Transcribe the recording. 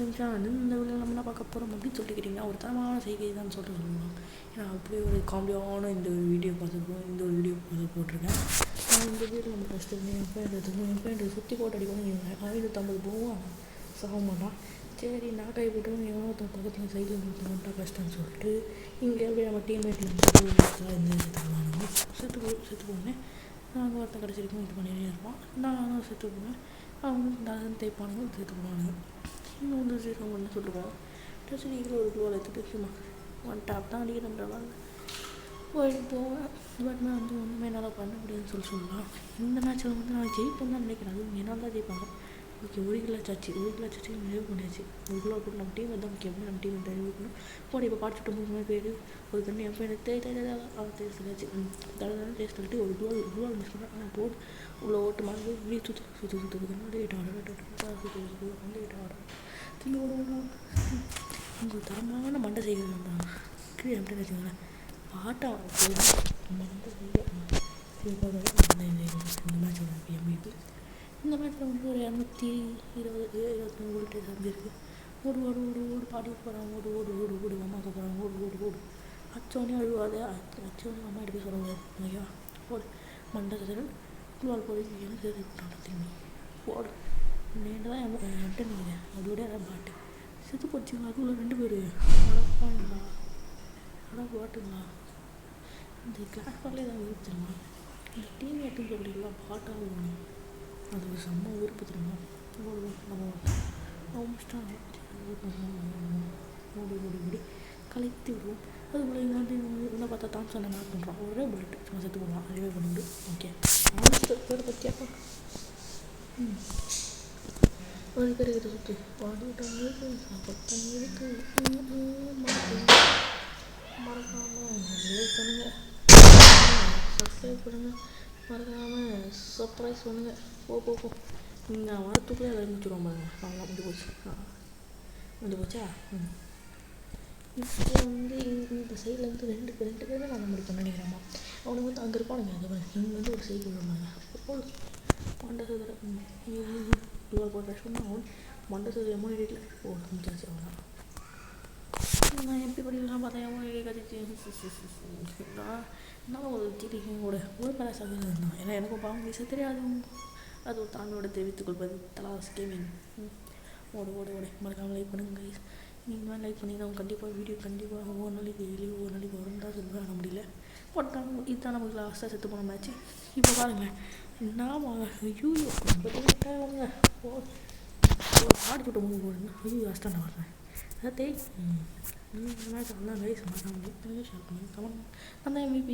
நிமிஷம் வந்து இந்த வீடியோவில் நம்ம என்ன பார்க்க போகிறோம் அப்படின்னு சொல்லிட்டு கேட்டிங்கன்னா ஒரு தரமான செய்கை தான் சொல்லிட்டு சொல்லலாம். ஏன்னா அப்படியே ஒரு காமெடியான இந்த ஒரு வீடியோ பார்த்துருக்கோம், இந்த ஒரு வீடியோ போட்டிருக்கேன். இந்த வீடியோ நம்ம ஃபஸ்ட்டு என் பேண்ட் சுற்றி போட்டு அடிக்கணும் 550 போவோம் சாக மாட்டான். சரி நாக்காய் போட்டு எவனோ ஒருத்தன் பக்கத்தில் சைடில் நிறுத்தணுன்ட்டா கஷ்டம்னு சொல்லிட்டு இங்கே எப்படி நம்ம டீம்மேட்டில் இந்த செத்து போனேன். நாங்கள் ஒருத்தன் கடைசி வரைக்கும் இது பண்ணிட்டே இருப்பான். நானும் செத்து போனேன். அவங்க நான் தேய்ப்பானுங்க செத்து போனானுங்க. இன்னும் வந்து சரி அவங்க என்ன சொல்லுவோம் டச்சு நீங்களும் ஒரு குளோவில் எடுத்துகிட்டு சும்மா ஒன் டாப் தான் அடிக்கிறேன் போயிட்டு போவேன். பட் நான் வந்து ஒன்றுமே என்னால் பண்ண முடியாதுன்னு சொல்லலாம். இந்த மேட்ச்சில் வந்து நான் ஜெயிப்பேன் தான் நினைக்கிறேன். அது என்னால் தான் ஜெயிப்பாங்க. ஓகே 1 கிலோ சாச்சு நிறைவு பண்ணியாச்சு. 1 கிலோ போட்டு நம்ம டீம் தான் முக்கியம். நம்ம டீம் நிறைவு பண்ணணும். போட இப்போ பார்த்துட்டு 3 பேர் ஒரு கண்ணி எப்போ எனக்கு தேய்ச்சி சொல்லியாச்சு. தடவை டேஸ்ட் சொல்லிட்டு 1 கிலோ மிஸ் பண்ணேன். ஆனால் போட்டு இவ்வளோ ஓட்டு மாதிரி வீடு சுற்றுதுன்னா டேட் ஆர்டர் திரும்பி ஓடுவோம். உங்களுக்கு தரமான மண்டை செய்கிறது தான் கீழே எப்படின்னு வச்சுக்கோங்களேன். பாட்டா மண்டை செய்ய இந்த மேட்சோட எம்இபி. இந்த மேட்ச்சில் வந்து ஒரு 223 வோல்டேஜ் அமைஞ்சிருக்கு. ஓடு பாடி போகிறாங்க. ஓடு அம்மாக்க போகிறாங்க. ஓடு அச்சோடனே அழுவாது. அச்சோடனே அம்மா எடுக்க சொல்லுவாங்க. ஐயா ஓடு மண்டை சதுரன் குழுவால் போய் எனக்கு சேர்த்து விட்டாங்க. திரும்பி ஓடு நேண்டு தான் என்கிட்ட நிற்கிறேன். அதோட அதான் பாட்டு செத்து போச்சுங்களா. அதுக்குள்ள 2 பேர் பாட்டுங்களா. இந்த கிளாஸ் பாலே தான் விருப்பத்துருமா. இந்த டீம் எட்டுன்னு சொல்லிடலாம் பாட்டாக வேணும். அது ஒரு செம்ம விருப்பம் தெரியுமா. ஓடி கலைத்து விடுவோம். அதுக்குள்ளே இங்கே வந்து என்ன பார்த்தா தாம்சனை மேக் பண்ணுறான். ஒரே புல்லட் சும்மா செத்து போடுவான். அதுவே பண்ணிட்டு ஓகே பேரை பற்றியாப்பா ஒரு பேருக்கிட்ட சுற்றி பாடிட்டாங்களுக்கு சாப்பிட்டாங்களுக்கு மறக்காமல் லைக் பண்ணுங்கள், சப்ஸ்கிரைப் பண்ணுங்கள், மறக்காமல் சர்ப்ரைஸ் பண்ணுங்கள். போ நீங்கள் வரத்துக்குள்ளே எல்லாம் முடிச்சுடுவோம் பாருங்க. நல்லா முடிஞ்சு போச்சா. இப்போ வந்து இந்த சைடில் வந்து 2 பேருமே நான் முடிப்பேன் நினைக்கிறேம்மா. அவனுக்கு வந்து அங்கே இருப்பானுங்க. அது இங்கே வந்து ஒரு சைடு விடுவாங்க. மண்டை சதுர இவ்வளோ போட்டு சொன்னால் அவன் மண்டை சதுர எமோனிட்டில் முடிச்சாச்சு. அவனா நான் எப்படி படிக்கலாம் பார்த்தா எமோனிட்டி கழிச்சு நான் ஒரு ஜிடிங்கோட ஒரு பேராசாக இருந்தான். ஏன்னா எனக்கும் பாவம் பேச தெரியாது. அது ஒரு தாங்களோட தெரிவித்துக் கொள்வது தலாஸ் கேமிங். ஓடு மறக்காமல் லைக் பண்ணுங்கள் கைஸ். நீங்கள் லைக் பண்ணிங்கன்னா கண்டிப்பாக வீடியோ கண்டிப்பாக ஒவ்வொரு நாளைக்கு வரும் தான் சொல்லுவேன். ஆன முடியல. பட் இதுதான் நமக்கு லாஸ்ட்டாக செத்து போன மேட்ச்சு. இப்போ பாருங்களேன் நான் ஐயோ வாங்க பாடிச்சுட்டு போடுங்க. ஐயோ லாஸ்ட்டாக நான் வர்றேன். அதே மேட்ச் நல்லா கைஸ் மறக்காமல் ஷேர் பண்ணுங்கள். கமெண்ட் அந்த MVP